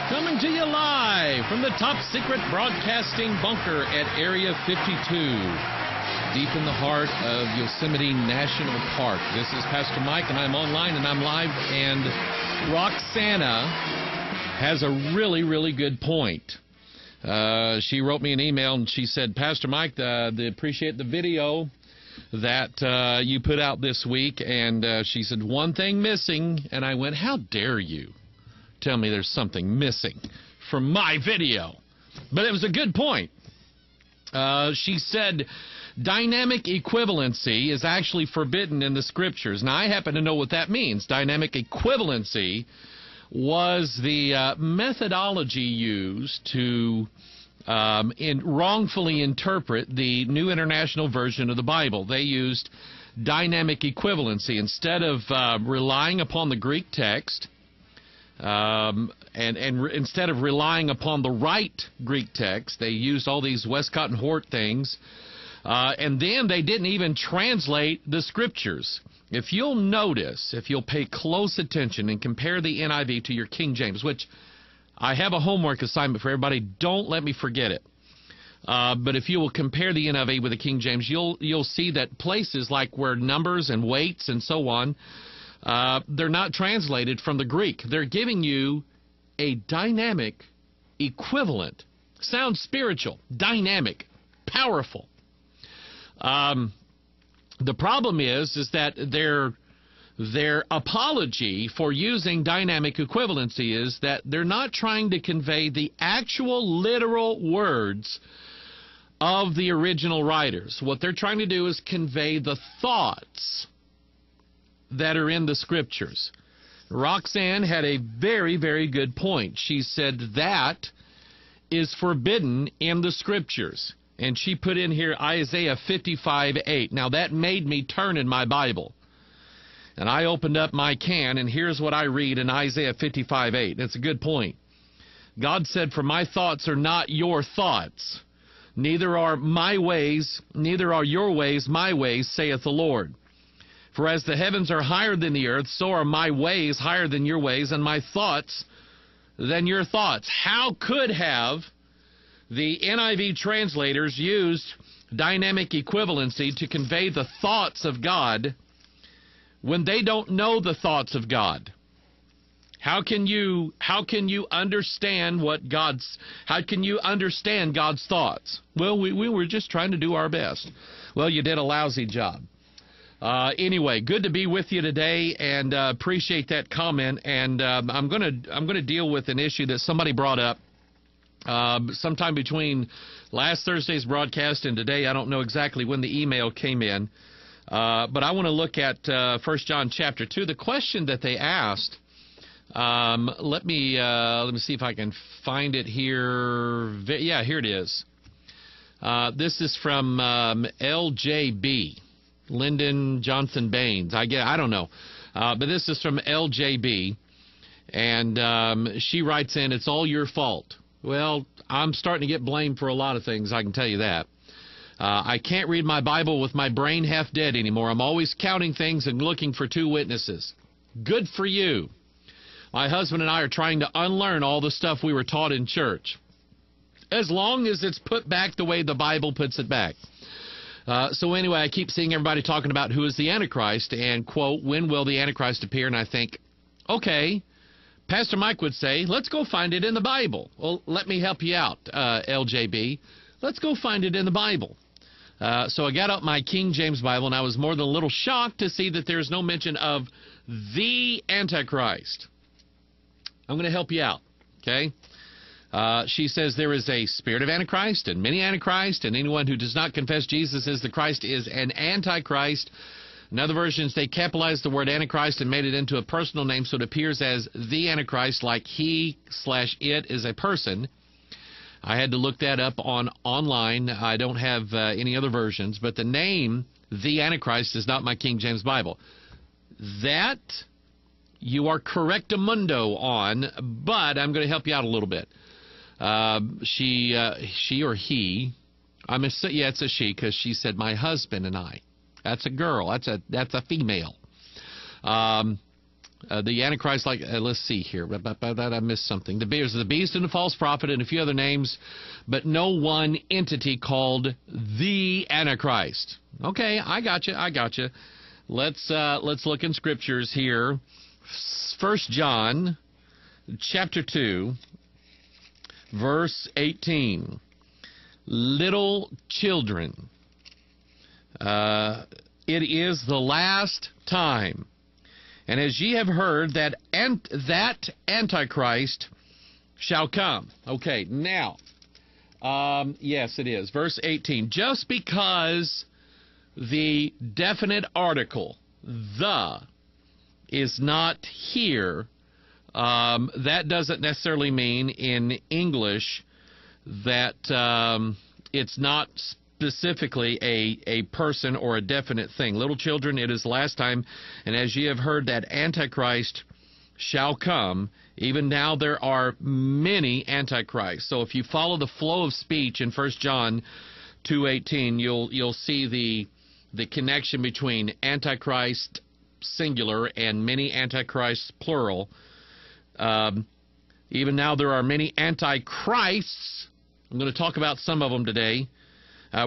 Coming to you live from the top secret broadcasting bunker at Area 52, deep in the heart of Yosemite National Park. This is Pastor Mike, and I'm online, and I'm live, and Roxana has a really, really good point. She wrote me an email, and she said, Pastor Mike, they appreciate the video that you put out this week, and she said, one thing missing, and I went, how dare you tell me there's something missing from my video? But it was a good point. She said dynamic equivalency is actually forbidden in the Scriptures. Now, I happen to know what that means. Dynamic equivalency was the methodology used to wrongfully interpret the New International Version of the Bible. They used dynamic equivalency. Instead of relying upon the Greek text, instead of relying upon the right Greek text, they used all these Westcott and Hort things, and then they didn't even translate the Scriptures. If you'll notice, if you'll pay close attention and compare the NIV to your King James, which I have a homework assignment for everybody, don't let me forget it. But if you will compare the NIV with the King James, you'll see that places like where numbers and weights and so on, they're not translated from the Greek. They're giving you a dynamic equivalent. Sounds spiritual, dynamic, powerful. The problem is that their apology for using dynamic equivalency is that they're not trying to convey the actual literal words of the original writers. What they're trying to do is convey the thoughts that are in the Scriptures. Roxanne had a very, very good point. She said that is forbidden in the Scriptures. And she put in here Isaiah 55:8. Now, that made me turn in my Bible. And I opened up my can, and here's what I read in Isaiah 55:8. It's a good point. God said, for my thoughts are not your thoughts, neither are my ways, neither are your ways my ways, saith the Lord. For as the heavens are higher than the earth, so are my ways higher than your ways, and my thoughts than your thoughts. How could have the NIV translators used dynamic equivalency to convey the thoughts of God when they don't know the thoughts of God? How can you understand how can you understand God's thoughts? Well, we were just trying to do our best. Well, you did a lousy job. Anyway, good to be with you today, and appreciate that comment. And I'm gonna deal with an issue that somebody brought up sometime between last Thursday's broadcast and today. I don't know exactly when the email came in, but I want to look at 1 John chapter 2. The question that they asked. Let me see if I can find it here. Yeah, here it is. This is from LJB. Lyndon Johnson Baines. I don't know. But this is from LJB. And she writes in, it's all your fault. Well, I'm starting to get blamed for a lot of things, I can tell you that. I can't read my Bible with my brain half dead anymore. I'm always counting things and looking for two witnesses. Good for you. My husband and I are trying to unlearn all the stuff we were taught in church, as long as it's put back the way the Bible puts it back. So anyway, I keep seeing everybody talking about who is the Antichrist and, quote, when will the Antichrist appear? And I think, okay, Pastor Mike would say, let's go find it in the Bible. Well, let me help you out, LJB. Let's go find it in the Bible. So I got out my King James Bible, and I was more than a little shocked to see that there's no mention of the Antichrist. I'm going to help you out, okay? She says there is a spirit of Antichrist and many Antichrists, and anyone who does not confess Jesus as the Christ is an Antichrist. In other versions, they capitalized the word Antichrist and made it into a personal name, so it appears as the Antichrist, like he/it is a person. I had to look that up online. I don't have any other versions, but the name, the Antichrist, is not my King James Bible. That you are correctamundo on, but I'm going to help you out a little bit. She or he, yeah, it's a she, because she said my husband and I. That's a girl. That's a female. The Antichrist, like, let's see here. I missed something. There's the beast and the false prophet and a few other names, but no one entity called the Antichrist. Okay, I got you. Let's look in scriptures here. 1 John chapter 2, verse 18. Little children, it is the last time. And as ye have heard that Antichrist shall come. Okay, now, yes, it is. Verse 18. Just because the definite article, the, is not here, that doesn't necessarily mean in English that it's not specifically a person or a definite thing. Little children, it is the last time, and as ye have heard that Antichrist shall come, even now there are many Antichrists. So if you follow the flow of speech in 1 John 2:18, you'll see the connection between Antichrist singular and many Antichrists plural. Even now there are many Antichrists. I'm going to talk about some of them today,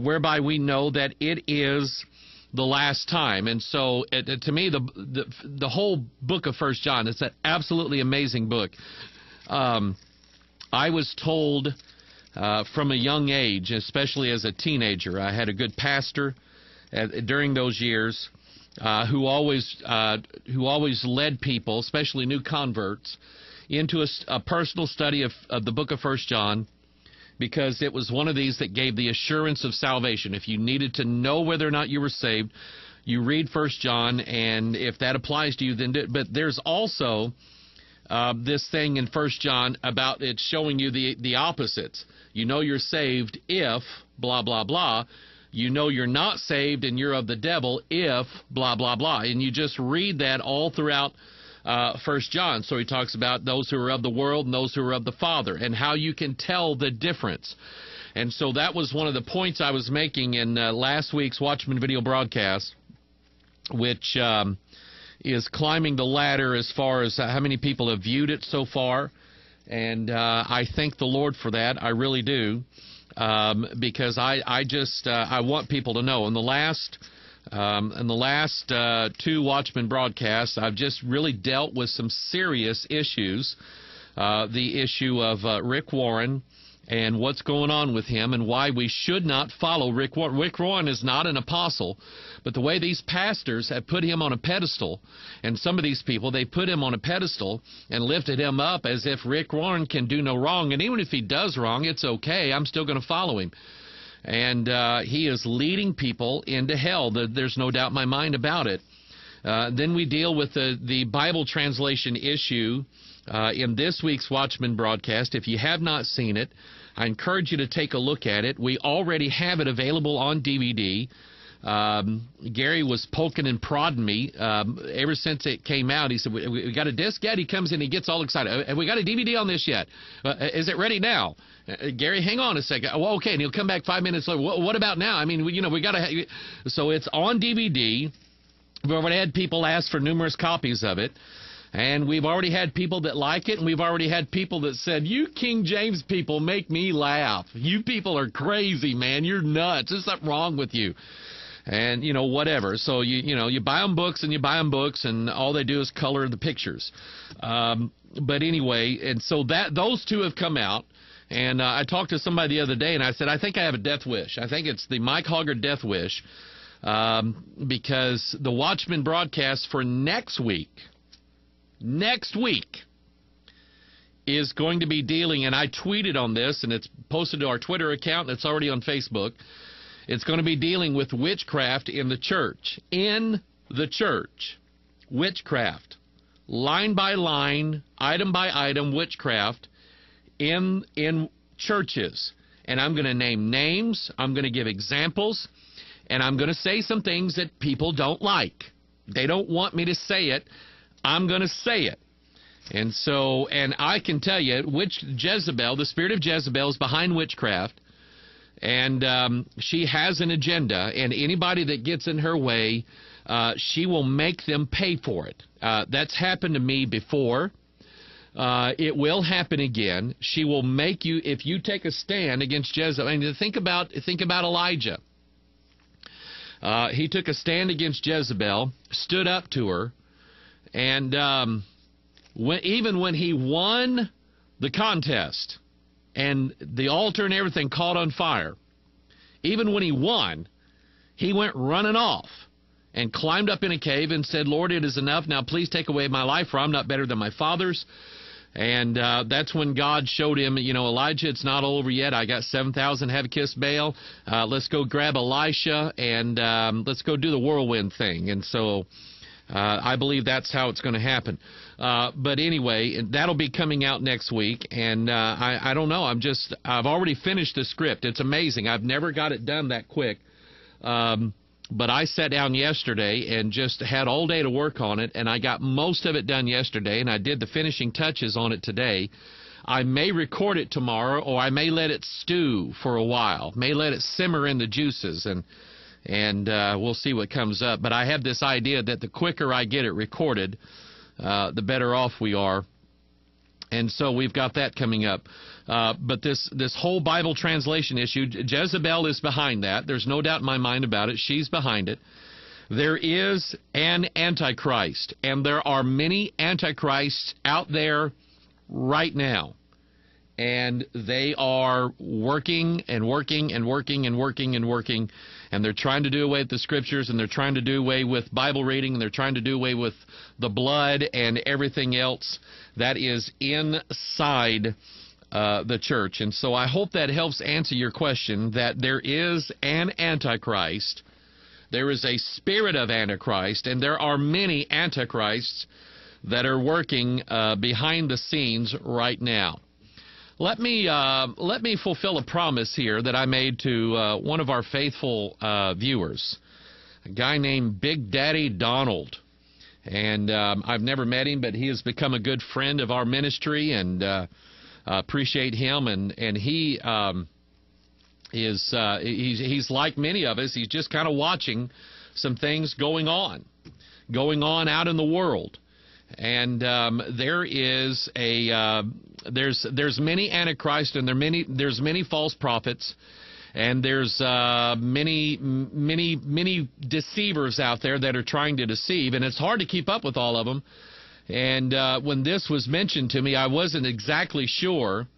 whereby we know that it is the last time. And so, to me, the whole book of 1 John, it's an absolutely amazing book. I was told from a young age, especially as a teenager, I had a good pastor during those years who always led people, especially new converts, into a personal study of the book of 1 John, because it was one of these that gave the assurance of salvation. If you needed to know whether or not you were saved, you read 1 John, and if that applies to you, then do it. But there's also this thing in 1 John about it showing you the opposites. You know you're saved if blah, blah, blah. You know you're not saved and you're of the devil if blah, blah, blah. And you just read that all throughout 1 John. So he talks about those who are of the world and those who are of the Father, and how you can tell the difference. And so that was one of the points I was making in last week's Watchman video broadcast, which is climbing the ladder as far as how many people have viewed it so far. And I thank the Lord for that. I really do. Because I want people to know. In the last two Watchman broadcasts, I've just really dealt with some serious issues. The issue of Rick Warren and what's going on with him, and why we should not follow Rick Warren. Rick Warren is not an apostle, but the way these pastors have put him on a pedestal, and some of these people, they put him on a pedestal and lifted him up as if Rick Warren can do no wrong, and even if he does wrong, it's okay, I'm still going to follow him. And he is leading people into hell. There's no doubt in my mind about it. Then we deal with the Bible translation issue in this week's Watchman broadcast. If you have not seen it, I encourage you to take a look at it. We already have it available on DVD. Gary was poking and prodding me ever since it came out. He said, we got a disc yet? He comes in, he gets all excited. Have we got a DVD on this yet? Is it ready now? Gary, hang on a second. Well, okay, and he'll come back 5 minutes later. What about now? I mean, we got to. So it's on DVD. We've already had people ask for numerous copies of it. And we've already had people that like it, and we've already had people that said, you King James people make me laugh. You people are crazy, man. You're nuts. There's something wrong with you. And, whatever. So, you buy them books, and all they do is color the pictures. But anyway, and so those two have come out. And I talked to somebody the other day, and I said, I think I have a death wish. I think it's the Mike Hoggard death wish, because the Watchman broadcast for next week is going to be dealing, and I tweeted on this, and it's posted to our Twitter account, and it's already on Facebook. It's going to be dealing with witchcraft in the church. In the church. Witchcraft. Line by line, item by item, witchcraft in churches. And I'm going to name names, I'm going to give examples, and I'm going to say some things that people don't like. They don't want me to say it. I'm going to say it. And so, and I can tell you, Jezebel, the spirit of Jezebel is behind witchcraft. And she has an agenda, and anybody that gets in her way, she will make them pay for it. That's happened to me before. It will happen again. She will make you, if you take a stand against Jezebel. I mean, think about Elijah. He took a stand against Jezebel, stood up to her, and even when he won the contest and the altar and everything caught on fire, even when he won, he went running off and climbed up in a cave and said, "Lord, it is enough. Now please take away my life, for I'm not better than my fathers." And that's when God showed him, Elijah, it's not all over yet. I got 7,000 have kissed Baal. Let's go grab Elisha, and let's go do the whirlwind thing. And so I believe that's how it's going to happen. But anyway, that'll be coming out next week. And I don't know. I've already finished the script. It's amazing. I've never got it done that quick. But I sat down yesterday and just had all day to work on it, and I got most of it done yesterday, and I did the finishing touches on it today. I may record it tomorrow, or I may let it stew for a while, may let it simmer in the juices, and we'll see what comes up. But I have this idea that the quicker I get it recorded, the better off we are. And so we've got that coming up. But this whole Bible translation issue, Jezebel is behind that. There's no doubt in my mind about it. She's behind it. There is an Antichrist, and there are many Antichrists out there right now. And they are working and working and working and working and working, and they're trying to do away with the Scriptures, and they're trying to do away with Bible reading, and they're trying to do away with the blood and everything else that is inside the church. And so I hope that helps answer your question, that there is an Antichrist, there is a spirit of Antichrist, and there are many Antichrists that are working behind the scenes right now. Let me fulfill a promise here that I made to one of our faithful viewers, a guy named Big Daddy Donald. And I've never met him, but he has become a good friend of our ministry, and appreciate him. And he he's like many of us. He's just kind of watching some things going on out in the world. And there's many antichrists, and there's many false prophets, and there's many deceivers out there that are trying to deceive, and it's hard to keep up with all of them. And when this was mentioned to me, I wasn't exactly sure